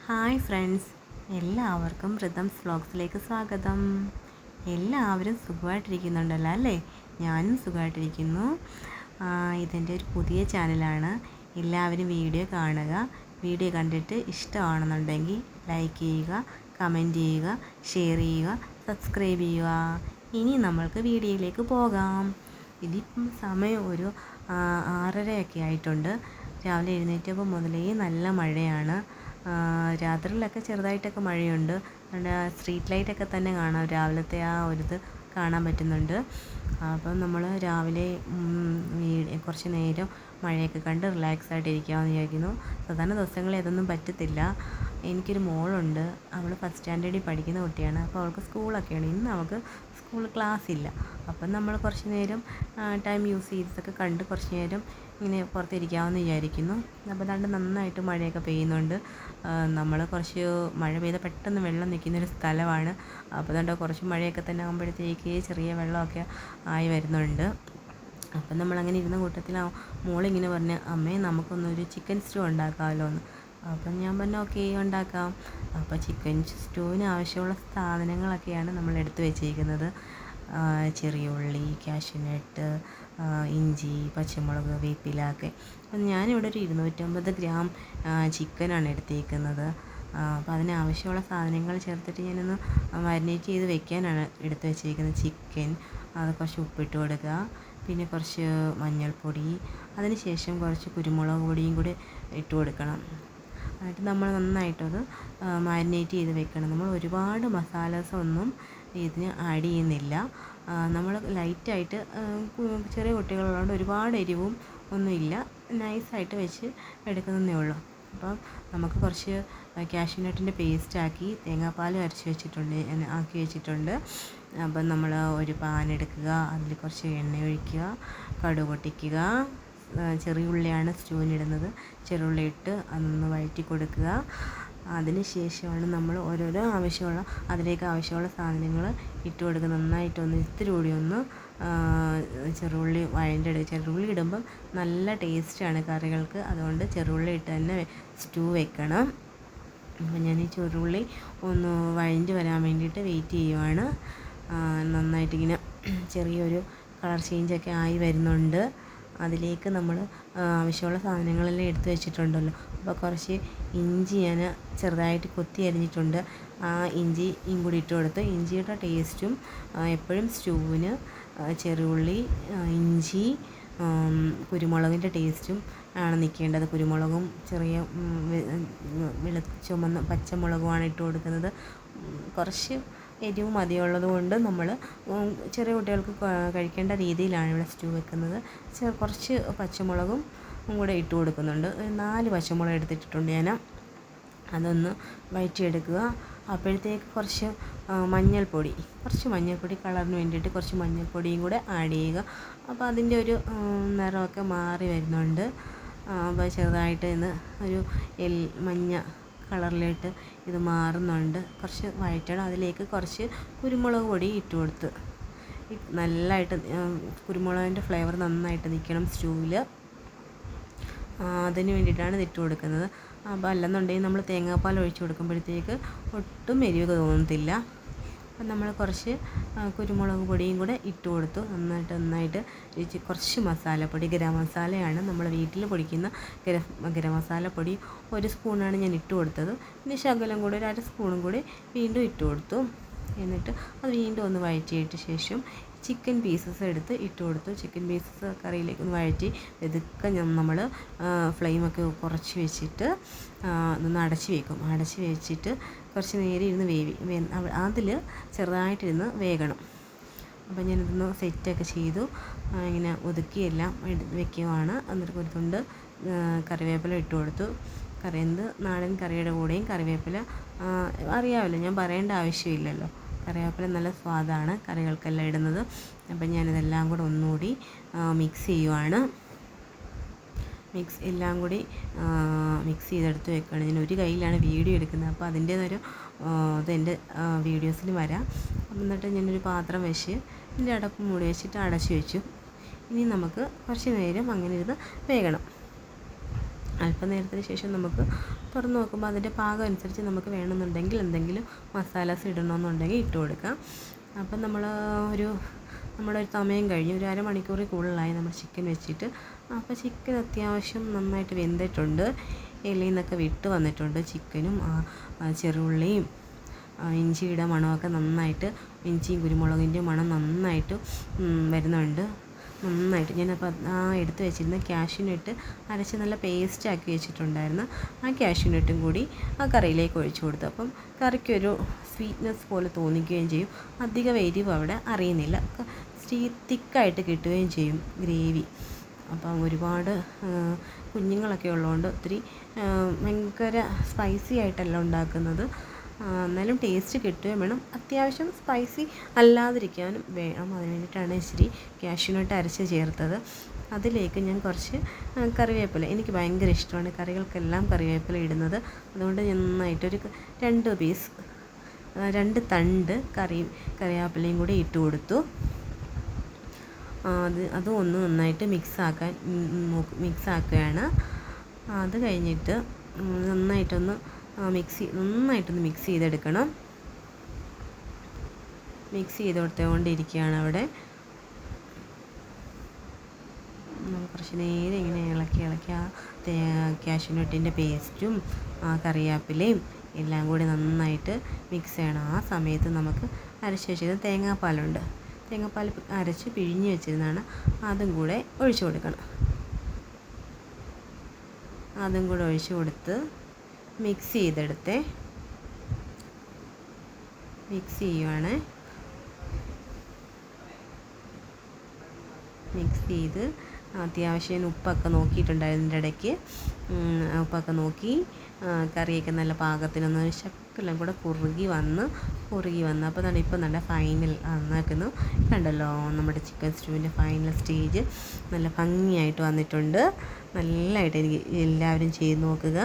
Hi friends, എല്ലാവർക്കും rhythms വ്ലോഗ്സിലേക്ക് സ്വാഗതം. എല്ലാവരും സുഖമായിട്ടിരിക്കുന്നുണ്ടല്ലോ അല്ലേ? ഞാനും സുഖമായിട്ടിരിക്കുന്നു. ഇതെൻ്റെ ഒരു പുതിയ ചാനലാണ്. എല്ലാവരും വീഡിയോ കാണുക. വീഡിയോ കണ്ടിട്ട് ഇഷ്ടമാണെന്നുണ്ടെങ്കിൽ ലൈക്ക് ചെയ്യുക, കമൻറ്റ് ചെയ്യുക, ഷെയർ ചെയ്യുക, സബ്സ്ക്രൈബ് ചെയ്യുക. ഇനി നമ്മൾക്ക് വീഡിയോയിലേക്ക് പോകാം. ഇതിപ്പം സമയം ഒരു 6:30 ആയിട്ടുണ്ട്. രാവിലെ എഴുന്നേറ്റപ്പോൾ മുതലേ നല്ല മഴയാണ്. രാത്രിയിലൊക്കെ ചെറുതായിട്ടൊക്കെ മഴയുണ്ട്. സ്ട്രീറ്റ് ലൈറ്റൊക്കെ തന്നെ കാണാം, രാവിലത്തെ ആ ഒരിത് കാണാൻ പറ്റുന്നുണ്ട്. അപ്പം നമ്മൾ രാവിലെ കുറച്ച് നേരം മഴയൊക്കെ കണ്ട് റിലാക്സ് ആയിട്ട് ഇരിക്കാമെന്ന് വിചാരിക്കുന്നു. സാധാരണ ദിവസങ്ങളിൽ അതൊന്നും പറ്റത്തില്ല. എനിക്കൊരു മോളുണ്ട്, അവൾ ഫസ്റ്റ് സ്റ്റാൻഡേർഡിൽ പഠിക്കുന്ന കുട്ടിയാണ്. അപ്പോൾ അവൾക്ക് സ്കൂളൊക്കെയാണ്. ഇന്ന് അവൾക്ക് സ്കൂൾ ക്ലാസ് ഇല്ല. അപ്പം നമ്മൾ കുറച്ച് നേരം ടൈം യൂസ് ചെയ്തൊക്കെ കണ്ട് കുറച്ച് നേരം ഇങ്ങനെ പുറത്തിരിക്കാമെന്ന് വിചാരിക്കുന്നു. അപ്പോൾ അതുകൊണ്ട് നന്നായിട്ട് മഴയൊക്കെ പെയ്യുന്നുണ്ട്. നമ്മൾ കുറച്ച് മഴ പെയ്താൽ പെട്ടെന്ന് വെള്ളം നിൽക്കുന്നൊരു സ്ഥലമാണ്. അപ്പോൾ അതുകൊണ്ട് കുറച്ച് മഴയൊക്കെ തന്നെ ആകുമ്പോഴത്തേക്ക് ചെറിയ വെള്ളമൊക്കെ ആയി വരുന്നുണ്ട്. അപ്പം നമ്മളങ്ങനെ ഇരുന്ന കൂട്ടത്തിൽ മോളിങ്ങനെ പറഞ്ഞ്, അമ്മേ നമുക്കൊന്നൊരു ചിക്കൻ സ്റ്റൂ ഉണ്ടാക്കാമല്ലോ എന്ന്. അപ്പം ഞാൻ പറഞ്ഞു ഓക്കെ ഉണ്ടാക്കാം. അപ്പോൾ ചിക്കൻ സ്റ്റൂവിന് ആവശ്യമുള്ള സാധനങ്ങളൊക്കെയാണ് നമ്മൾ എടുത്തു വെച്ചിരിക്കുന്നത്. ചെറിയ ഉള്ളി, കാഷ്യൂനട്ട്, ഇഞ്ചി, പച്ചമുളക്, വേപ്പില ഒക്കെ. അപ്പം ഞാനിവിടെ ഒരു 250 ഗ്രാം ചിക്കനാണ് എടുത്തേക്കുന്നത്. അപ്പോൾ അതിനാവശ്യമുള്ള സാധനങ്ങൾ ചേർത്തിട്ട് ഞാനൊന്ന് മാരിനേറ്റ് ചെയ്ത് വെക്കാനാണ് എടുത്ത് വെച്ചിരിക്കുന്നത്. ചിക്കൻ, അത് കുറച്ച് ഉപ്പിട്ട് കൊടുക്കുക, പിന്നെ കുറച്ച് മഞ്ഞൾപ്പൊടി, അതിന് ശേഷം കുറച്ച് കുരുമുളക് പൊടിയും കൂടി ഇട്ട് കൊടുക്കണം. എന്നിട്ട് നമ്മൾ നന്നായിട്ടത് മാരിനേറ്റ് ചെയ്ത് വെക്കണം. നമ്മൾ ഒരുപാട് മസാലാസൊന്നും ഇതിന് ആഡ് ചെയ്യുന്നില്ല. നമ്മൾ ലൈറ്റായിട്ട്, ചെറിയ കുട്ടികളുള്ളതുകൊണ്ട് ഒരുപാട് എരിവും ഒന്നുമില്ല, നൈസായിട്ട് വെച്ച് എടുക്കുന്നതേ ഉള്ളൂ. അപ്പം നമുക്ക് കുറച്ച് കാഷ്യൂനട്ടിൻ്റെ പേസ്റ്റാക്കി തേങ്ങാപ്പാൽ ആക്കി വെച്ചിട്ടുണ്ട്. അപ്പം നമ്മൾ ഒരു പാൻ എടുക്കുക, അതിൽ കുറച്ച് എണ്ണ ഒഴിക്കുക, കടുക് പൊട്ടിക്കുക. ചെറിയ ഉള്ളിയാണ് സ്റ്റൂവിനിടുന്നത്. ചെറുള്ളി ഇട്ട് അതൊന്ന് വഴറ്റി കൊടുക്കുക. അതിന് ശേഷമാണ് നമ്മൾ ഓരോരോ അതിലേക്ക് ആവശ്യമുള്ള സാധനങ്ങൾ ഇട്ട് കൊടുക്കുക. നന്നായിട്ടൊന്ന് ഇത്തിരി കൂടി ഒന്ന് ചെറുള്ളി ചെറുള്ളി ഇടുമ്പം നല്ല ടേസ്റ്റാണ് കറികൾക്ക്. അതുകൊണ്ട് ചെറുള്ളി ഇട്ട് തന്നെ സ്റ്റൂ വെക്കണം. അപ്പം ഞാൻ ഈ ചെറുള്ളി ഒന്ന് വഴഞ്ഞ് വരാൻ വേണ്ടിയിട്ട് വെയിറ്റ് ചെയ്യുവാണ്. നന്നായിട്ടിങ്ങനെ ചെറിയൊരു കളർ ചേഞ്ചൊക്കെ ആയി വരുന്നുണ്ട്. അതിലേക്ക് നമ്മൾ ആവശ്യമുള്ള സാധനങ്ങളെല്ലാം എടുത്ത് വെച്ചിട്ടുണ്ടല്ലോ. അപ്പോൾ കുറച്ച് ഇഞ്ചി ഞാൻ ചെറുതായിട്ട് കൊത്തി അരിഞ്ഞിട്ടുണ്ട്. ആ ഇഞ്ചിയും കൂടി ഇട്ട് കൊടുത്ത്, ഇഞ്ചിയുടെ ടേസ്റ്റും എപ്പോഴും സ്റ്റൂവിന് ചെറുള്ളി, ഇഞ്ചി, കുരുമുളകിൻ്റെ ടേസ്റ്റും ആണ് നിൽക്കേണ്ടത്. കുരുമുളകും ചെറിയ ചുമന്ന പച്ചമുളകുമാണ് ഇട്ട് കൊടുക്കുന്നത്. കുറച്ച് എരിവ് മതിയുള്ളത് കൊണ്ട് നമ്മൾ ചെറിയ കുട്ടികൾക്ക് കഴിക്കേണ്ട രീതിയിലാണ് ഇവിടെ സ്റ്റൂ വെക്കുന്നത്. കുറച്ച് പച്ചമുളകും കൂടെ ഇട്ട് കൊടുക്കുന്നുണ്ട്. 4 പച്ചമുളക് എടുത്തിട്ടുണ്ട് ഞാൻ. അതൊന്ന് വഴറ്റിയെടുക്കുക. അപ്പോഴത്തേക്ക് കുറച്ച് മഞ്ഞൾപ്പൊടി കളറിന് വേണ്ടിയിട്ട് കുറച്ച് മഞ്ഞൾപ്പൊടിയും കൂടെ ആഡ് ചെയ്യുക. അപ്പോൾ അതിൻ്റെ ഒരു നിറമൊക്കെ മാറി വരുന്നുണ്ട്. അപ്പോൾ ചെറുതായിട്ട് ഇന്ന് ഒരു മഞ്ഞ കളറിലോട്ട് ഇത് മാറുന്നുണ്ട്. കുറച്ച് വഴറ്റണം. അതിലേക്ക് കുറച്ച് കുരുമുളക് പൊടി ഇട്ട് കൊടുത്ത് നല്ലതായിട്ട് കുരുമുളകിൻ്റെ ഫ്ലേവർ നന്നായിട്ട് നിൽക്കണം സ്റ്റൂവിൽ. അതിന് വേണ്ടിയിട്ടാണ് ഇത് ഇട്ട് കൊടുക്കുന്നത്. അപ്പോൾ അല്ലെന്നുണ്ടെങ്കിൽ നമ്മൾ തേങ്ങാപ്പാൽ ഒഴിച്ച് കൊടുക്കുമ്പോഴത്തേക്ക് ഒട്ടും എരിവ് തോന്നത്തില്ല. അപ്പം നമ്മൾ കുറച്ച് കുരുമുളക് പൊടിയും കൂടെ ഇട്ട് കൊടുത്തു. നന്നായിട്ട് കുറച്ച് മസാലപ്പൊടി, ഗരം മസാലയാണ് നമ്മൾ വീട്ടിൽ പൊടിക്കുന്ന ഗരം മസാലപ്പൊടി 1 സ്പൂണാണ് ഞാൻ ഇട്ട് കൊടുത്തത്. പിന്നെ ശകലം കൂടെ ഒരു 1/2 സ്പൂണും കൂടി വീണ്ടും ഇട്ട് കൊടുത്തു. എന്നിട്ട് അത് വീണ്ടും ഒന്ന് വഴറ്റിയിട്ട് ശേഷം ചിക്കൻ പീസസ് എടുത്ത് ഇട്ട് കൊടുത്തു. ചിക്കൻ പീസസ് കറിയിലേക്ക് ഒന്ന് വഴറ്റി ഇതൊക്കെ നമ്മൾ ഫ്ലെയിമൊക്കെ കുറച്ച് വെച്ചിട്ട് ഒന്ന് അടച്ച് വെച്ചിട്ട് കുറച്ച് നേരം ഇരുന്ന് അതിൽ ചെറുതായിട്ടിരുന്ന് വേകണം. അപ്പോൾ ഞാനിതൊന്ന് സെറ്റൊക്കെ ചെയ്തു. ഇങ്ങനെ ഒതുക്കിയെല്ലാം വെക്കുവാണ്. എന്നിട്ട് ഒരു തുണ്ട് കറിവേപ്പില ഇട്ട് കൊടുത്തു. നാടൻ കറിയുടെ കൂടെയും കറിവേപ്പില അറിയാമല്ലോ, ഞാൻ പറയേണ്ട ആവശ്യമില്ലല്ലോ. കറിവേപ്പില നല്ല സ്വാദാണ് കറികൾക്കെല്ലാം ഇടുന്നത്. അപ്പം ഞാനിതെല്ലാം കൂടെ ഒന്നുകൂടി മിക്സ് ചെയ്യുവാണ്. എല്ലാം കൂടി മിക്സ് ചെയ്തെടുത്ത് വെക്കുകയാണ്. ഞാൻ ഒരു കയ്യിലാണ് വീഡിയോ എടുക്കുന്നത്. അപ്പോൾ അതിൻ്റേതൊരു ഇതെൻ്റെ വീഡിയോസിൽ വരാം. എന്നിട്ട് ഞാനൊരു പാത്രം വെച്ച് ഇതിൻ്റെ അടപ്പ് മൂടി വെച്ചിട്ട് അടച്ച് വെച്ചു. ഇനി നമുക്ക് കുറച്ച് നേരം അങ്ങനെ ഇരുന്ന് വേകണം. അല്പനേരത്തിന് ശേഷം നമുക്ക് തുറന്ന് നോക്കുമ്പോൾ അതിൻ്റെ പാകം അനുസരിച്ച് നമുക്ക് വേണമെന്നുണ്ടെങ്കിൽ എന്തെങ്കിലും മസാലാസ് ഇടണമെന്നുണ്ടെങ്കിൽ ഇട്ട് കൊടുക്കാം. അപ്പം നമ്മുടെ ഒരു സമയം കഴിഞ്ഞ് ഒരു അരമണിക്കൂറിൽ കൂടുതലായി നമ്മൾ ചിക്കൻ വെച്ചിട്ട്. അപ്പോൾ ചിക്കൻ അത്യാവശ്യം നന്നായിട്ട് വെന്തിട്ടുണ്ട്, ഇലയിൽ നിന്നൊക്കെ വിട്ട് വന്നിട്ടുണ്ട്. ചിക്കനും ചെറുള്ളിയും ഇഞ്ചിയുടെ മണമൊക്കെ നന്നായിട്ട്, ഇഞ്ചിയും കുരുമുളകിൻ്റെയും മണം നന്നായിട്ട് വരുന്നുണ്ട്. നന്നായിട്ട് ഞാനപ്പോൾ എടുത്ത് വെച്ചിരുന്ന കാഷ്യൂനട്ട് അരച്ച് നല്ല പേസ്റ്റാക്കി വെച്ചിട്ടുണ്ടായിരുന്നു. ആ കാഷ്യൂനട്ടും കൂടി ആ കറിയിലേക്ക് ഒഴിച്ചു കൊടുത്തു. അപ്പം കറിക്കൊരു സ്വീറ്റ്നെസ് പോലെ തോന്നിക്കുകയും ചെയ്യും, അധികം എരിവ് അവിടെ അറിയുന്നില്ല, തിക്കായിട്ട് കിട്ടുകയും ചെയ്യും ഗ്രേവി. അപ്പം ഒരുപാട് കുഞ്ഞുങ്ങളൊക്കെ ഉള്ളതുകൊണ്ട് ഒത്തിരി ഭയങ്കര സ്പൈസി ആയിട്ടല്ല ഉണ്ടാക്കുന്നത്, എന്നാലും ടേസ്റ്റ് കിട്ടുകയും വേണം. അത്യാവശ്യം സ്പൈസി അല്ലാതിരിക്കാനും വേണം. അതിന് വേണ്ടിയിട്ടാണ് ഇച്ചിരി കാഷ്യൂനട്ട് അരച്ച് ചേർത്തത്. അതിലേക്ക് ഞാൻ കുറച്ച് കറിവേപ്പില, എനിക്ക് ഭയങ്കര ഇഷ്ടമാണ് കറികൾക്കെല്ലാം കറിവേപ്പില ഇടുന്നത്. അതുകൊണ്ട് നന്നായിട്ടൊരു 2 തണ്ട് കറിവേപ്പിലയും കൂടി ഇട്ട് കൊടുത്തു. അതും ഒന്ന് നന്നായിട്ട് മിക്സ് ആക്കുകയാണ്. അത് കഴിഞ്ഞിട്ട് നന്നായിട്ടൊന്ന് മിക്സ് ചെയ്തെടുക്കണം. മിക്സ് ചെയ്ത് കൊടുത്തുകൊണ്ടിരിക്കുകയാണ് അവിടെ. കുറച്ച് നേരം ഇങ്ങനെ ഇളക്കി കാഷ്യൂനട്ടിൻ്റെ പേസ്റ്റും കറിവേപ്പിലയും എല്ലാം കൂടി നന്നായിട്ട് മിക്സ് ചെയ്യണം. ആ സമയത്ത് നമുക്ക് അരച്ച് വെച്ചിരുന്ന തേങ്ങാപ്പാൽ അരച്ച് പിഴിഞ്ഞ് വെച്ചിരുന്നതാണ്, അതും കൂടെ ഒഴിച്ചു കൊടുക്കണം. അതും കൂടെ ഒഴിച്ച് കൊടുത്ത് മിക്സ് ചെയ്യുവാണ്. മിക്സ് ചെയ്ത് അത്യാവശ്യം ഉപ്പൊക്കെ നോക്കിയിട്ടുണ്ടായിരുന്നു ഇടയ്ക്ക്. ഉപ്പൊക്കെ നോക്കി കറിയൊക്കെ നല്ല പാകത്തിനൊന്ന് ശക്കലം കൂടെ കുറുകി വന്ന് അപ്പോൾ ഇപ്പം നല്ല ഫൈനൽ നന്നാക്കുന്നു. കണ്ടല്ലോ, നമ്മുടെ ചിക്കൻ സ്റ്റൂവിൻ്റെ ഫൈനൽ സ്റ്റേജ് നല്ല ഭംഗിയായിട്ട് വന്നിട്ടുണ്ട്. നല്ലതായിട്ട് എനിക്ക് എല്ലാവരും ചെയ്ത് നോക്കുക.